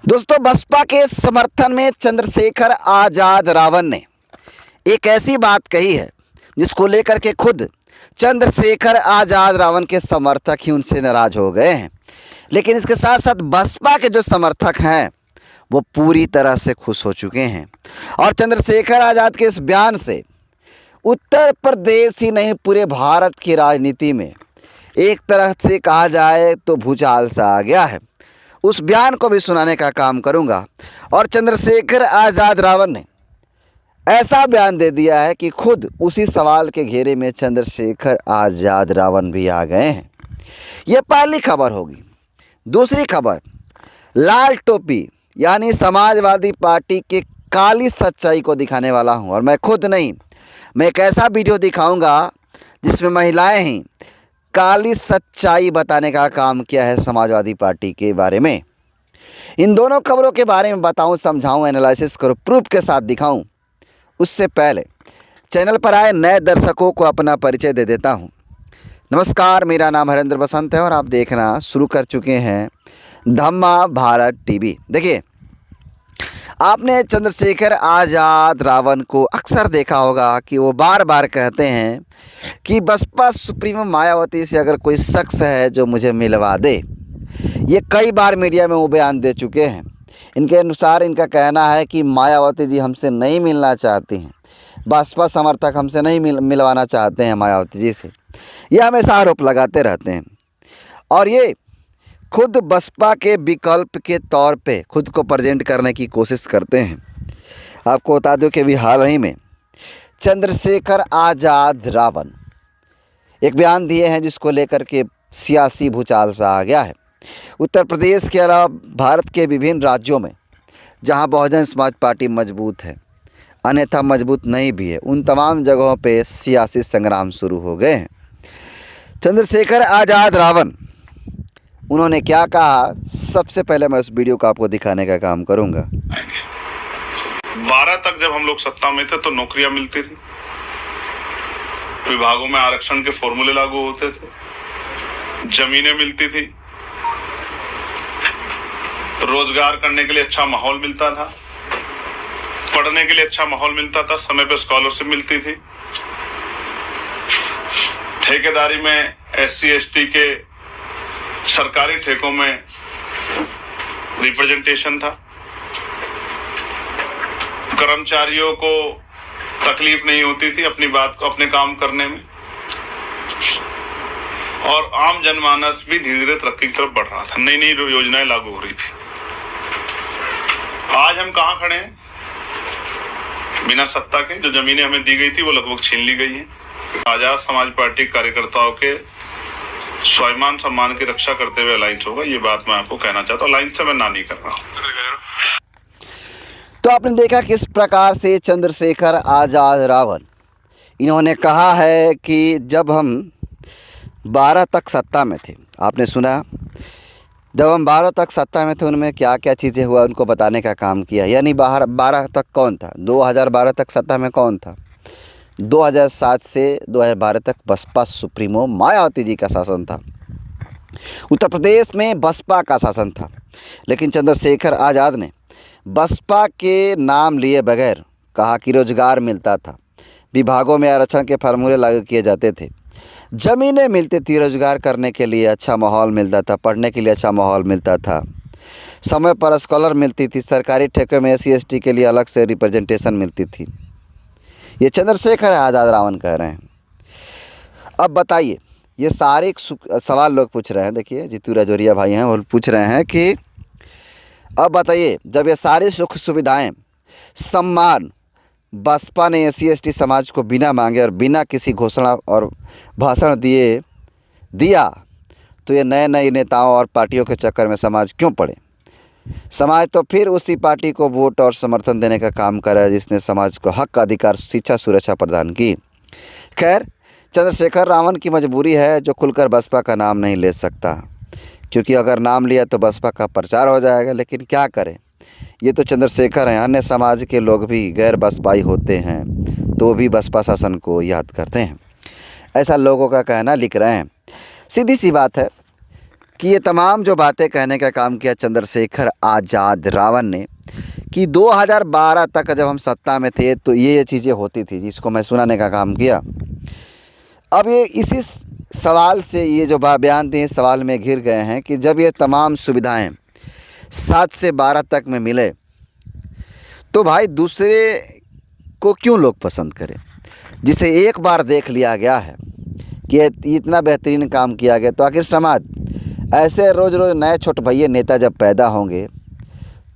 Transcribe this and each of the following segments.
दोस्तों, बसपा के समर्थन में चंद्रशेखर आजाद रावण ने एक ऐसी बात कही है जिसको लेकर के खुद चंद्रशेखर आजाद रावण के समर्थक ही उनसे नाराज हो गए हैं। लेकिन इसके साथ साथ बसपा के जो समर्थक हैं वो पूरी तरह से खुश हो चुके हैं। और चंद्रशेखर आजाद के इस बयान से उत्तर प्रदेश ही नहीं पूरे भारत की राजनीति में एक तरह से कहा जाए तो भूचाल सा आ गया है। उस बयान को भी सुनाने का काम करूंगा। और चंद्रशेखर आजाद रावण ने ऐसा बयान दे दिया है कि खुद उसी सवाल के घेरे में चंद्रशेखर आजाद रावण भी आ गए हैं। ये पहली खबर होगी। दूसरी खबर, लाल टोपी यानी समाजवादी पार्टी के काली सच्चाई को दिखाने वाला हूं। और मैं खुद नहीं, मैं एक ऐसा वीडियो दिखाऊंगा जिसमें महिलाएं ही काली सच्चाई बताने का काम किया है समाजवादी पार्टी के बारे में। इन दोनों खबरों के बारे में बताऊं, समझाऊं, एनालिसिस करूं, प्रूफ के साथ दिखाऊं। उससे पहले चैनल पर आए नए दर्शकों को अपना परिचय दे देता हूं। नमस्कार, मेरा नाम हरेंद्र बसंत है और आप देखना शुरू कर चुके हैं धम्मा भारत टीवी। देखिए, आपने चंद्रशेखर आजाद रावण को अक्सर देखा होगा कि वो बार बार कहते हैं कि बसपा सुप्रीमो मायावती से अगर कोई शख्स है जो मुझे मिलवा दे। ये कई बार मीडिया में वो बयान दे चुके हैं। इनके अनुसार इनका कहना है कि मायावती जी हमसे नहीं मिलना चाहती हैं, बसपा समर्थक हमसे नहीं मिलवाना चाहते हैं मायावती जी से। ये हमेशा आरोप लगाते रहते हैं और ये खुद बसपा के विकल्प के तौर पे खुद को प्रेजेंट करने की कोशिश करते हैं। आपको बता दूं कि अभी हाल ही में चंद्रशेखर आजाद रावण एक बयान दिए हैं जिसको लेकर के सियासी भूचाल सा आ गया है। उत्तर प्रदेश के अलावा भारत के विभिन्न राज्यों में जहां बहुजन समाज पार्टी मजबूत है, अन्यथा मजबूत नहीं भी है, उन तमाम जगहों पे सियासी संग्राम शुरू हो गए हैं। चंद्रशेखर आजाद रावण उन्होंने क्या कहा, सबसे पहले मैं उस वीडियो को आपको दिखाने का काम करूंगा। 12 तक जब हम लोग सत्ता में थे तो नौकरियां मिलती थी, विभागों में आरक्षण के फॉर्मूले लागू होते थे, जमीनें मिलती थी, रोजगार करने के लिए अच्छा माहौल मिलता था, पढ़ने के लिए अच्छा माहौल मिलता था, समय पे स्कॉलरशिप मिलती थी, ठेकेदारी में SC ST के सरकारी ठेकों में रिप्रेजेंटेशन था, कर्मचारियों को तकलीफ नहीं होती थी अपनी बात को, अपने काम करने में, और आम जनमानस भी धीरे धीरे तरक्की की तरफ बढ़ रहा था, नई नई योजनाएं लागू हो रही थी। आज हम कहां खड़े हैं? बिना सत्ता के जो जमीनें हमें दी गई थी वो लगभग छीन ली गई हैं। आजाद समाज पार्टी कार्यकर्ताओं के स्वाभिमान सम्मान की रक्षा करते हुए अलायंस होगा, ये बात मैं आपको कहना चाहता हूँ। अलायंस से मैं ना नहीं कर रहा हूँ। तो आपने देखा किस प्रकार से चंद्रशेखर आजाद रावण इन्होंने कहा है कि जब हम 12 तक सत्ता में थे, आपने सुना, जब हम 12 तक सत्ता में थे उनमें क्या क्या चीज़ें हुआ उनको बताने का काम किया। यानी 12 तक कौन था? 2012 तक सत्ता में कौन था? 2007 से 2012 तक बसपा सुप्रीमो मायावती जी का शासन था। उत्तर प्रदेश में बसपा का शासन था। लेकिन चंद्रशेखर आज़ाद ने बसपा के नाम लिए बगैर कहा कि रोजगार मिलता था, विभागों में आरक्षण के फार्मूले लागू किए जाते थे, ज़मीनें मिलती थी, रोजगार करने के लिए अच्छा माहौल मिलता था, पढ़ने के लिए अच्छा माहौल मिलता था, समय पर स्कॉलर मिलती थी, सरकारी ठेके में SC ST के लिए अलग से रिप्रेजेंटेशन मिलती थी। ये चंद्रशेखर आजाद रावण कह रहे हैं। अब बताइए, ये सारे सवाल लोग पूछ रहे हैं। देखिए, जीतू राजौरिया भाई हैं, वो पूछ रहे हैं कि अब बताइए, जब ये सारी सुख सुविधाएं, सम्मान बसपा ने SC ST समाज को बिना मांगे और बिना किसी घोषणा और भाषण दिया, तो ये नए नए नेताओं और पार्टियों के चक्कर में समाज क्यों पड़े? समाज तो फिर उसी पार्टी को वोट और समर्थन देने का काम कर रहा है जिसने समाज को हक, अधिकार, शिक्षा, सुरक्षा प्रदान की। खैर, चंद्रशेखर रावण की मजबूरी है जो खुलकर बसपा का नाम नहीं ले सकता, क्योंकि अगर नाम लिया तो बसपा का प्रचार हो जाएगा। लेकिन क्या करें, ये तो चंद्रशेखर हैं। अन्य समाज के लोग भी गैर बसपाई होते हैं तो भी बसपा शासन को याद करते हैं, ऐसा लोगों का कहना लिख रहे हैं। सीधी सी बात है कि ये तमाम जो बातें कहने का काम किया चंद्रशेखर आज़ाद रावण ने कि 2012 तक जब हम सत्ता में थे तो ये चीज़ें होती थी, जिसको मैं सुनाने का काम किया। अब ये इसी सवाल से ये जो बयान दिए सवाल में घिर गए हैं कि जब ये तमाम सुविधाएं 7 से 12 तक में मिले तो भाई दूसरे को क्यों लोग पसंद करें, जिसे एक बार देख लिया गया है कि इतना बेहतरीन काम किया गया, तो आखिर समाज ऐसे रोज़ रोज़ नए छोटे भैया नेता जब पैदा होंगे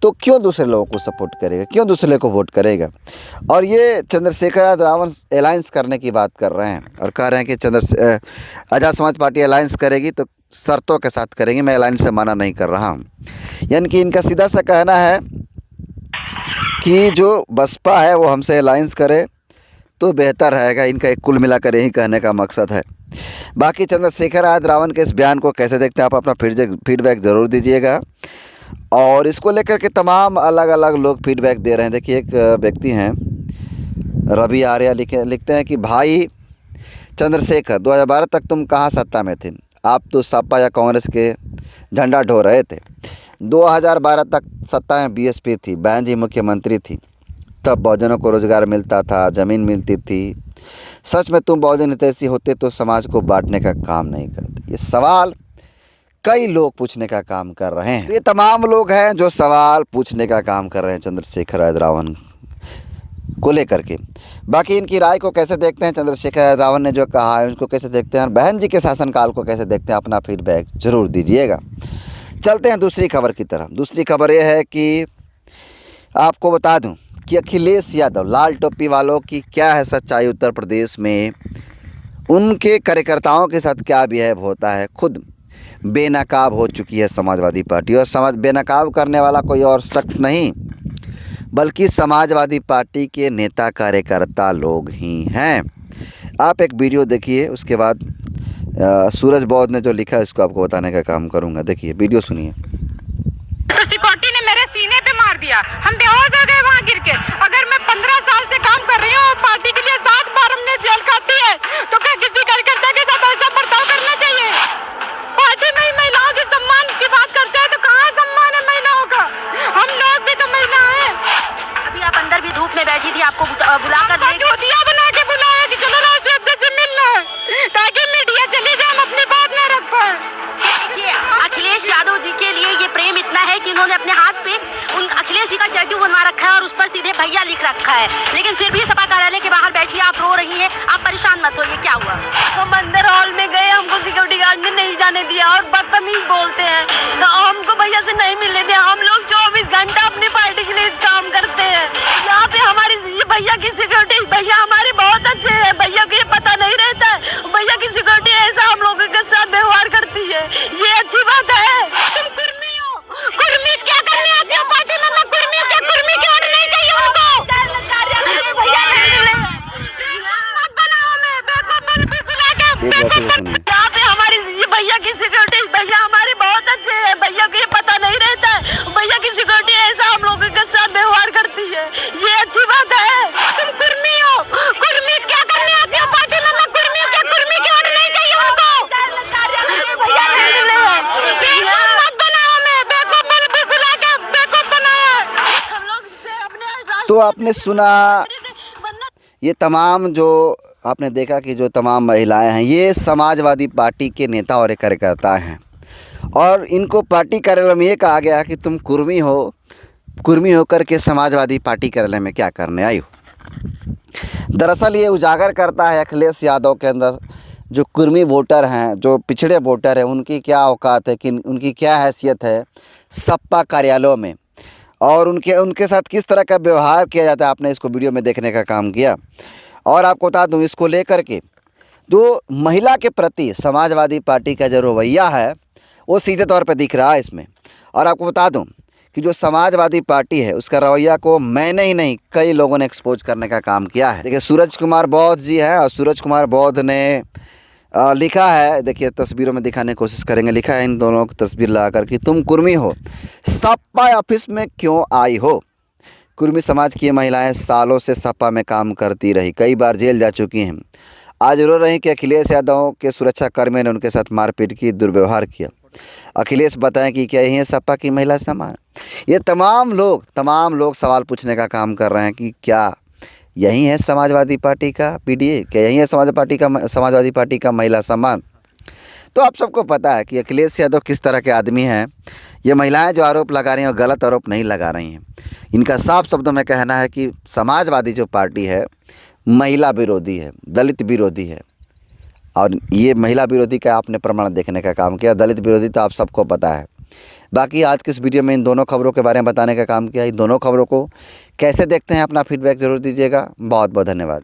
तो क्यों दूसरे लोगों को सपोर्ट करेगा, क्यों दूसरे को वोट करेगा। और ये चंद्रशेखर रावण अलायंस करने की बात कर रहे हैं और कह रहे हैं कि आज़ाद समाज पार्टी अलायंस करेगी तो शर्तों के साथ करेंगे, मैं अलायंस से मना नहीं कर रहा हूँ। यानी कि इनका सीधा सा कहना है कि जो बसपा है वो हमसे अलायंस करे तो बेहतर रहेगा। इनका एक कुल मिलाकर यही कहने का मकसद है। बाकी चंद्रशेखर आज़ाद रावण के इस बयान को कैसे देखते हैं, आप अपना फीडबैक ज़रूर दीजिएगा। और इसको लेकर के तमाम अलग अलग लोग फीडबैक दे रहे हैं। देखिए एक व्यक्ति हैं रवि आर्या लिखते हैं कि भाई चंद्रशेखर 2012 तक तुम कहाँ सत्ता में थे, आप तो सपा या कांग्रेस के झंडा ढो रहे थे। 2012 तक सत्ता में बीएसपी थी, बहन जी मुख्यमंत्री थी, तब बहुजनों को रोज़गार मिलता था, ज़मीन मिलती थी। सच में तुम बहुजन हितैषी होते तो समाज को बांटने का काम नहीं करते। ये सवाल कई लोग पूछने का काम कर रहे हैं। ये तमाम लोग हैं जो सवाल पूछने का काम कर रहे हैं चंद्रशेखर आज़ाद रावण को लेकर के। बाकी इनकी राय को कैसे देखते हैं, चंद्रशेखर आज़ाद रावण ने जो कहा है उनको कैसे देखते हैं और बहन जी के शासनकाल को कैसे देखते हैं, अपना फीडबैक ज़रूर दीजिएगा। चलते हैं दूसरी खबर की तरफ। दूसरी खबर ये है कि आपको बता दूं कि अखिलेश यादव लाल टोपी वालों की क्या है सच्चाई उत्तर प्रदेश में, उनके कार्यकर्ताओं के साथ क्या बिहेव होता है। खुद बेनकाब हो चुकी है समाजवादी पार्टी और बेनकाब करने वाला कोई और शख्स नहीं बल्कि समाजवादी पार्टी के नेता कार्यकर्ता लोग ही हैं। आप एक वीडियो देखिए, उसके बाद सूरज बौद्ध ने जो लिखा है उसको आपको बताने का काम करूंगा। देखिए वीडियो सुनिए। तो सिक्योरिटी ने मेरे सीने पे मार दिया, हम बेहोश हो गए वहाँ गिर के। अगर मैं 15 साल से काम कर रही हूँ पार्टी के लिए, 7 बार हमने जेल काटी है, तो क्या किसी कार्यकर्ता के साथ ऐसा बर्ताव करना चाहिए? पार्टी में ही महिलाओं के सम्मान की बात करते हैं तो कहाँ सम्मान है महिलाओं का? हम लोग भी तो महिला हैं। अभी आप अंदर भी धूप में बैठी थी, आपको बुला कर चौथिया बना के बुलाया कि चलो राष्ट्रीय अध्यक्ष से मिलना है ताकि मीडिया चली जाए, हम अपनी बात न रख पाए। देखिए अखिलेश यादव जी के लिए ये प्रेम इतना है कि उन्होंने अपने हाथ पे उन अखिलेश जी का टैटू बनवा रखा है और उस पर सीधे भैया लिख रखा है, लेकिन फिर भी सपा कार्यालय के बाहर बैठी आप रो रही हैं। आप परेशान मत होइए, क्या हुआ? हम अंदर हॉल में गए, हमको सिक्योरिटी गार्ड ने नहीं जाने दिया और बदतमीज बोलते हैं, हमको भैया से नहीं मिलने दिया। हम लोग 24 घंटा अपनी पार्टी के लिए काम करते हैं। यहाँ पे हमारी भैया की सिक्योरिटी, भैया हमारे बहुत अच्छे हैं, भैया को ये पता नहीं रहता है भैया की सिक्योरिटी ऐसा हम लोगों के साथ व्यवहार करती है, ये अच्छी बात है। तुम कुर्मी हो, कुर्मी क्या करने आती हो पार्टी में? मैं कुर्मी हूँ, क्या कुर्मी की वोट नहीं चाहिए उनको? मत बनाओ, मैं बेवकूफ बुला के यहाँ पे हमारी भैया की सिक्योरिटी, भैया हमारे बहुत अच्छे हैं, भैया को ये पता नहीं रहता है भैया की सिक्योरिटी ऐसा हम लोगों के साथ व्यवहार करती है, ये अच्छी बात है। तुम कुर्मी हो, कुर्मी क्या करने आती हो पार्टी में? मैं कुर्मी हूँ, क्या कुर्मी की वोट नहीं चाहिए उनको? मत बनाओ, मैं बेवकूफ बुला के बेवकूफ बनाया। हम लोग से अपने तो आपने सुना, ये तमाम जो आपने देखा कि जो तमाम महिलाएं हैं ये समाजवादी पार्टी के नेता और कार्यकर्ता हैं और इनको पार्टी कार्यालय में ये कहा गया कि तुम कुर्मी हो, कुर्मी होकर के समाजवादी पार्टी कार्यालय में क्या करने आई हो। दरअसल ये उजागर करता है अखिलेश यादव के अंदर जो कुर्मी वोटर हैं, जो पिछड़े वोटर हैं, उनकी क्या औकात है, कि उनकी क्या हैसियत है सपा कार्यालयों में और उनके साथ किस तरह का व्यवहार किया जाता है। आपने इसको वीडियो में देखने का काम किया। और आपको बता दूं इसको लेकर के जो महिला के प्रति समाजवादी पार्टी का जो रवैया है वो सीधे तौर पर दिख रहा है इसमें। और आपको बता दूं कि जो समाजवादी पार्टी है उसका रवैया को मैंने ही नहीं कई लोगों ने एक्सपोज करने का काम किया है। देखिए सूरज कुमार बौद्ध जी हैं और सूरज कुमार बौद्ध ने लिखा है, देखिए तस्वीरों में दिखाने की कोशिश करेंगे, लिखा है इन दोनों की तस्वीर लाकर कि तुम कुर्मी हो, सपा ऑफिस में क्यों आई हो। कुर्मी समाज की महिलाएं सालों से सपा में काम करती रही, कई बार जेल जा चुकी हैं, आज रो रही कि अखिलेश यादव के सुरक्षा कर्मियों ने उनके साथ मारपीट की, दुर्व्यवहार किया। अखिलेश बताएं कि क्या यही है सपा की महिला सम्मान। ये तमाम लोग सवाल पूछने का काम कर रहे हैं कि क्या यही है समाजवादी पार्टी का पीडीए, क्या यही है समाजवादी पार्टी का महिला सम्मान। तो आप सबको पता है कि अखिलेश यादव किस तरह के आदमी हैं। ये महिलाएं जो आरोप लगा रही हैं वो गलत आरोप नहीं लगा रही हैं। इनका साफ शब्दों में कहना है कि समाजवादी जो पार्टी है महिला विरोधी है, दलित विरोधी है। और ये महिला विरोधी का आपने प्रमाण देखने का काम किया, दलित विरोधी तो आप सबको पता है। बाकी आज के इस वीडियो में इन दोनों खबरों के बारे में बताने का काम किया। इन दोनों खबरों को कैसे देखते हैं अपना फीडबैक ज़रूर दीजिएगा। बहुत बहुत धन्यवाद।